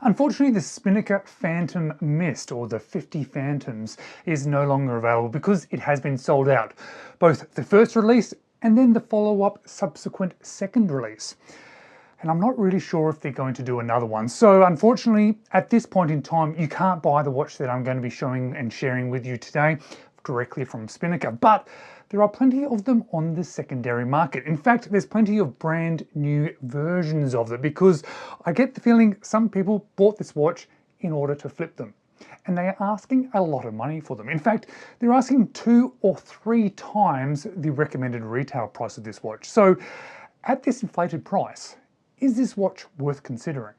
Unfortunately, the Spinnaker Phantom Mist, or the 50 Phantoms, is no longer available because it has been sold out. Both the first release and then the follow-up subsequent second release. And I'm not really sure if they're going to do another one. So unfortunately, at this point in time, you can't buy the watch that I'm going to be showing and sharing with you today directly from Spinnaker, but there are plenty of them on the secondary market. In fact, there's plenty of brand new versions of it because I get the feeling some people bought this watch in order to flip them. And they are asking a lot of money for them. In fact, they're asking 2 or 3 times the recommended retail price of this watch. So at this inflated price, is this watch worth considering?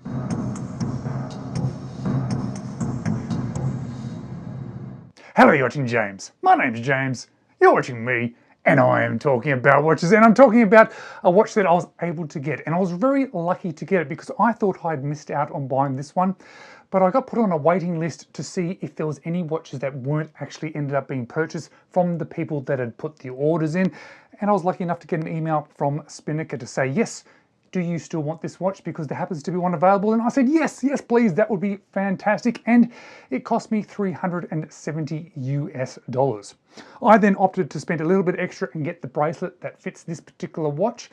Hello, you're watching James. My name's James, you're watching me, and I am talking about watches, and I'm talking about a watch that I was able to get, and I was very lucky to get it because I thought I'd missed out on buying this one, but I got put on a waiting list to see if there was any watches that weren't actually ended up being purchased from the people that had put the orders in, and I was lucky enough to get an email from Spinnaker to say, yes, do you still want this watch because there happens to be one available? And I said, yes, please, that would be fantastic. And it cost me $370 US. I then opted to spend a little bit extra and get the bracelet that fits this particular watch.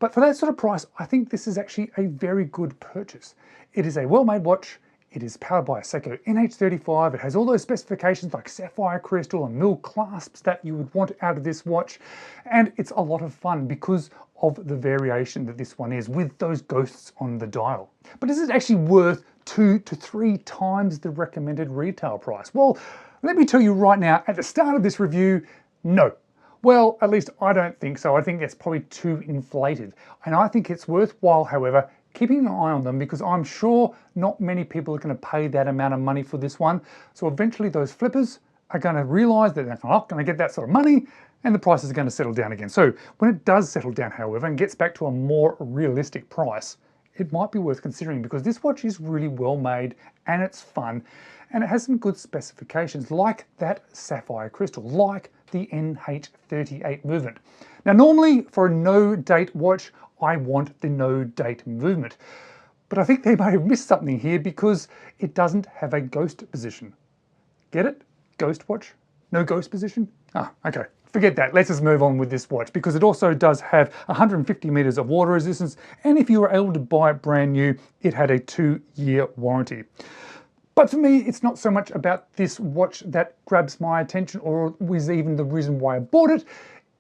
But for that sort of price, I think this is actually a very good purchase. It is a well-made watch. It is powered by a Seiko NH35. It has all those specifications like sapphire crystal and mill clasps that you would want out of this watch. And it's a lot of fun because of the variation that this one is with those ghosts on the dial. But is it actually worth 2 to 3 times the recommended retail price? Well, let me tell you right now, at the start of this review, no. Well, at least I don't think so. I think that's probably too inflated. And I think it's worthwhile, however, keeping an eye on them because I'm sure not many people are going to pay that amount of money for this one. So eventually those flippers are going to realize that they're not going to get that sort of money and the price is going to settle down again. So when it does settle down, however, and gets back to a more realistic price, it might be worth considering because this watch is really well made and it's fun and it has some good specifications like that sapphire crystal, like the NH38 movement. Now normally for a no date watch, I want the no date movement, but I think they may have missed something here because it doesn't have a ghost position. Get it? Ghost watch? No ghost position? Ah, okay. Forget that. Let's just move on with this watch because it also does have 150 meters of water resistance, and if you were able to buy it brand new, it had a 2-year warranty. But for me, it's not so much about this watch that grabs my attention or was even the reason why I bought it.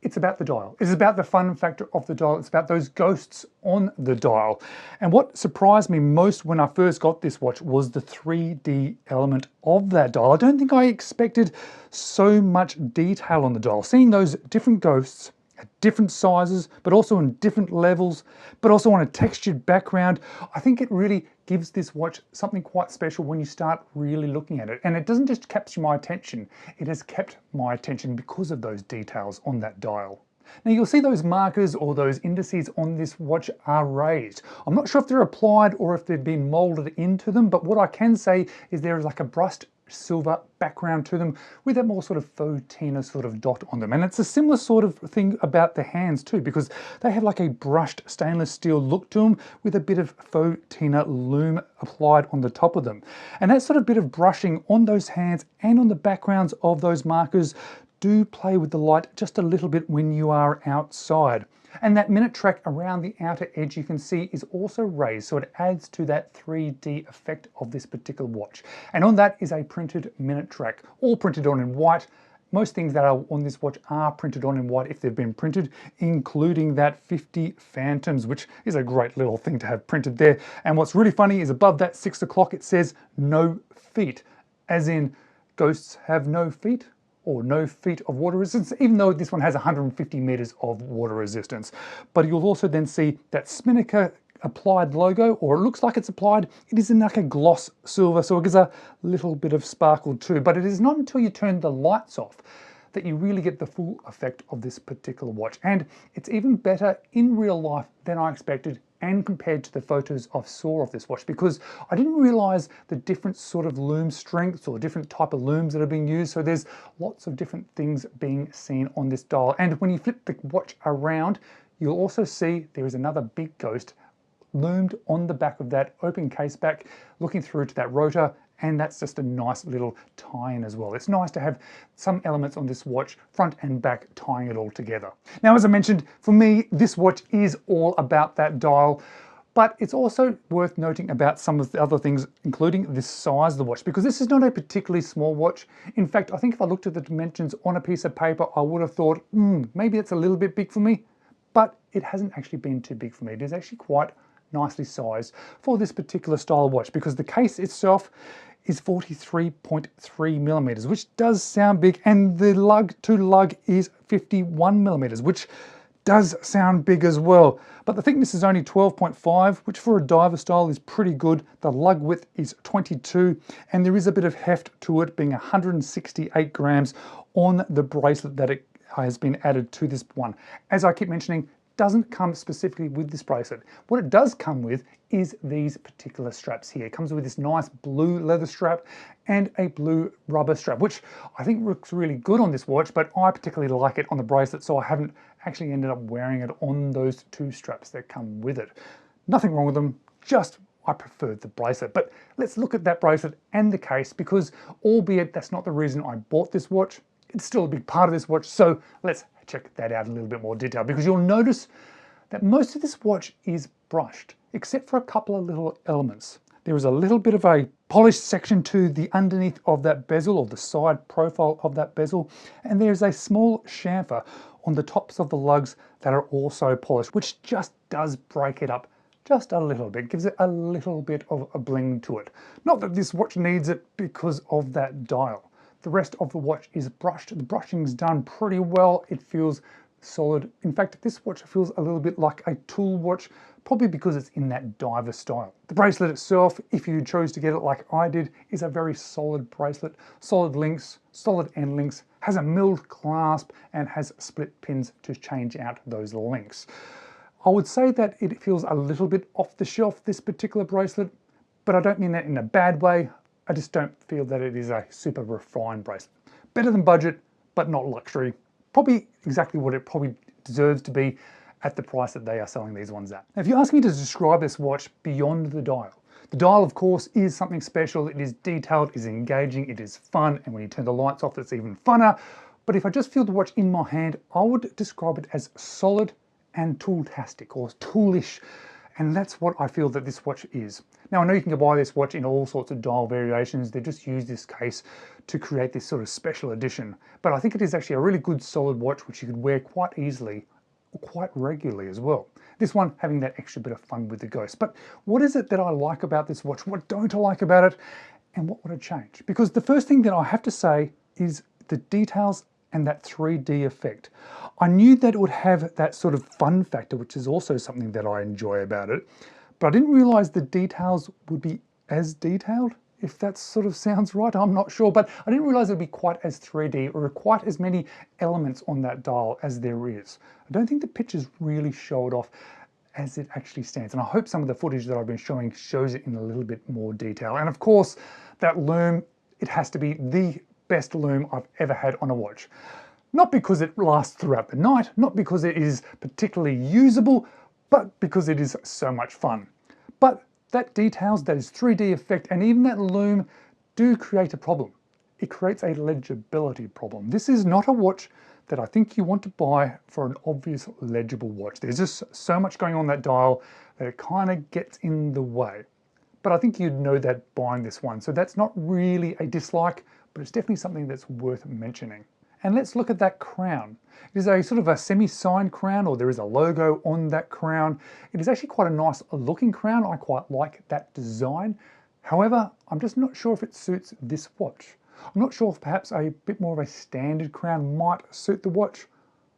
It's about the dial. It's about the fun factor of the dial. It's about those ghosts on the dial. And what surprised me most when I first got this watch was the 3D element of that dial. I don't think I expected so much detail on the dial. Seeing those different ghosts at different sizes, but also in different levels, but also on a textured background, I think it really gives this watch something quite special when you start really looking at it. And it doesn't just capture my attention, it has kept my attention because of those details on that dial. Now you'll see those markers or those indices on this watch are raised. I'm not sure if they're applied or if they've been molded into them, but what I can say is there is like a brushed silver background to them with that more sort of faux tina sort of dot on them. And it's a similar sort of thing about the hands too, because they have like a brushed stainless steel look to them with a bit of faux tina lume applied on the top of them. And that sort of bit of brushing on those hands and on the backgrounds of those markers do play with the light just a little bit when you are outside. And that minute track around the outer edge you can see is also raised, so it adds to that 3D effect of this particular watch. And on that is a printed minute track, all printed on in white. Most things that are on this watch are printed on in white if they've been printed, including that 50 Phantoms, which is a great little thing to have printed there. And what's really funny is above that 6 o'clock it says no feet, as in ghosts have no feet, or no feet of water resistance, even though this one has 150 meters of water resistance. But you'll also then see that Spinnaker applied logo, or it looks like it's applied. It is in like a gloss silver, so it gives a little bit of sparkle too. But it is not until you turn the lights off that you really get the full effect of this particular watch. And it's even better in real life than I expected and compared to the photos I saw of this watch, because I didn't realize the different sort of loom strengths or different type of looms that are being used. So there's lots of different things being seen on this dial. And when you flip the watch around, you'll also see there is another big ghost loomed on the back of that open case back, looking through to that rotor, and that's just a nice little tie-in as well. It's nice to have some elements on this watch, front and back, tying it all together. Now, as I mentioned, for me, this watch is all about that dial, but it's also worth noting about some of the other things, including the size of the watch, because this is not a particularly small watch. In fact, I think if I looked at the dimensions on a piece of paper, I would have thought, maybe it's a little bit big for me, but it hasn't actually been too big for me. It is actually quite nicely sized for this particular style of watch, because the case itself is 43.3 millimeters, which does sound big, and the lug to lug is 51 millimeters, which does sound big as well. But the thickness is only 12.5, which for a diver style is pretty good. The lug width is 22, and there is a bit of heft to it, being 168 grams on the bracelet that it has been added to this one. As I keep mentioning, doesn't come specifically with this bracelet. What it does come with is these particular straps here. It comes with this nice blue leather strap and a blue rubber strap, which I think looks really good on this watch, but I particularly like it on the bracelet, so I haven't actually ended up wearing it on those two straps that come with it. Nothing wrong with them, just I prefer the bracelet. But let's look at that bracelet and the case, because albeit that's not the reason I bought this watch, it's still a big part of this watch, so let's check that out in a little bit more detail, because you'll notice that most of this watch is brushed, except for a couple of little elements. There is a little bit of a polished section to the underneath of that bezel, or the side profile of that bezel, and there's a small chamfer on the tops of the lugs that are also polished, which just does break it up just a little bit, gives it a little bit of a bling to it. Not that this watch needs it because of that dial. The rest of the watch is brushed. The brushing's done pretty well. It feels solid. In fact, this watch feels a little bit like a tool watch, probably because it's in that diver style. The bracelet itself, if you chose to get it like I did, is a very solid bracelet. Solid links, solid end links, has a milled clasp, and has split pins to change out those links. I would say that it feels a little bit off the shelf, this particular bracelet, but I don't mean that in a bad way. I just don't feel that it is a super refined bracelet. Better than budget, but not luxury. Probably exactly what it probably deserves to be at the price that they are selling these ones at. Now, if you ask me to describe this watch beyond the dial of course is something special. It is detailed, it is engaging, it is fun, and when you turn the lights off, it's even funner. But if I just feel the watch in my hand, I would describe it as solid and tool-tastic, or toolish. And that's what I feel that this watch is. Now, I know you can buy this watch in all sorts of dial variations. They just use this case to create this sort of special edition. But I think it is actually a really good solid watch which you could wear quite easily, or quite regularly as well. This one having that extra bit of fun with the ghost. But what is it that I like about this watch? What don't I like about it? And what would I change? Because the first thing that I have to say is the details and that 3D effect. I knew that it would have that sort of fun factor, which is also something that I enjoy about it, but I didn't realize the details would be as detailed, if that sort of sounds right. I'm not sure, but I didn't realize it would be quite as 3D or quite as many elements on that dial as there is. I don't think the pictures really show it off as it actually stands, and I hope some of the footage that I've been showing shows it in a little bit more detail. And of course, that lume, it has to be the best lume I've ever had on a watch. Not because it lasts throughout the night, not because it is particularly usable, but because it is so much fun. But that details, that is 3D effect, and even that lume do create a problem. It creates a legibility problem. This is not a watch that I think you want to buy for an obvious legible watch. There's just so much going on that dial that it kind of gets in the way. But I think you'd know that buying this one. So that's not really a dislike, but it's definitely something that's worth mentioning. And let's look at that crown. It is a sort of a semi-signed crown, or there is a logo on that crown. It is actually quite a nice looking crown. I quite like that design. However, I'm just not sure if it suits this watch. I'm not sure if perhaps a bit more of a standard crown might suit the watch,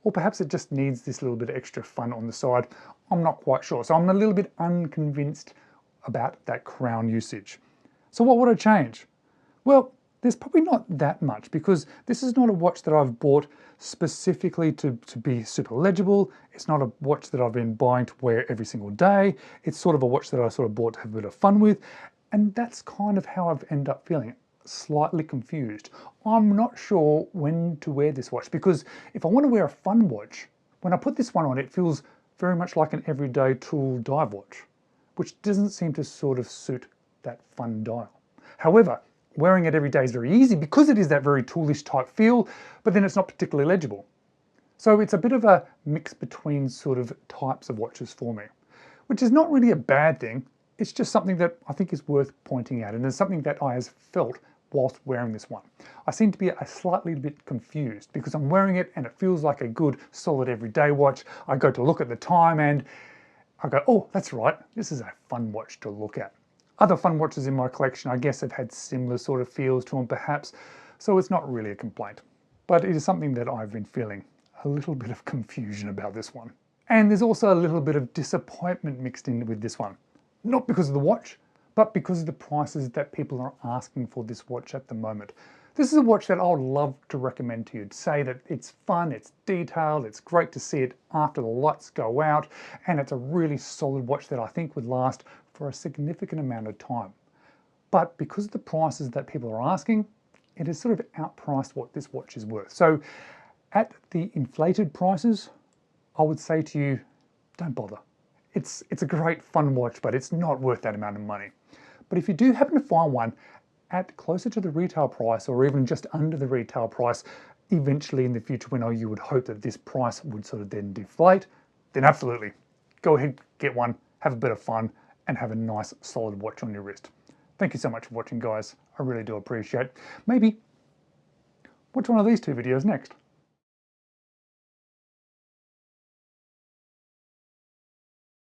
or perhaps it just needs this little bit of extra fun on the side. I'm not quite sure. So I'm a little bit unconvinced about that crown usage. So what would I change? Well, there's probably not that much, because this is not a watch that I've bought specifically to be super legible. It's not a watch that I've been buying to wear every single day. It's sort of a watch that I sort of bought to have a bit of fun with. And that's kind of how I've ended up feeling, slightly confused. I'm not sure when to wear this watch, because if I want to wear a fun watch, when I put this one on, it feels very much like an everyday tool dive watch. which doesn't seem to sort of suit that fun dial. However, wearing it every day is very easy because it is that very toolish type feel, but then it's not particularly legible. So it's a bit of a mix between sort of types of watches for me, which is not really a bad thing. It's just something that I think is worth pointing out, and it's something that I have felt whilst wearing this one. I seem to be a slightly bit confused because I'm wearing it and it feels like a good solid everyday watch. I go to look at the time and I go, oh, that's right, this is a fun watch to look at. Other fun watches in my collection, I guess, have had similar sort of feels to them perhaps, so it's not really a complaint. But it is something that I've been feeling a little bit of confusion about this one. And there's also a little bit of disappointment mixed in with this one. Not because of the watch, but because of the prices that people are asking for this watch at the moment. This is a watch that I would love to recommend to you. To say that it's fun, it's detailed, it's great to see it after the lights go out, and it's a really solid watch that I think would last for a significant amount of time. But because of the prices that people are asking, it has sort of outpriced what this watch is worth. So at the inflated prices, I would say to you, don't bother. It's a great fun watch, but it's not worth that amount of money. But if you do happen to find one at closer to the retail price or even just under the retail price, eventually in the future when you would hope that this price would sort of then deflate, then absolutely, go ahead, get one, have a bit of fun, and have a nice solid watch on your wrist. Thank you so much for watching, guys. I really do appreciate it. Maybe watch one of these two videos next.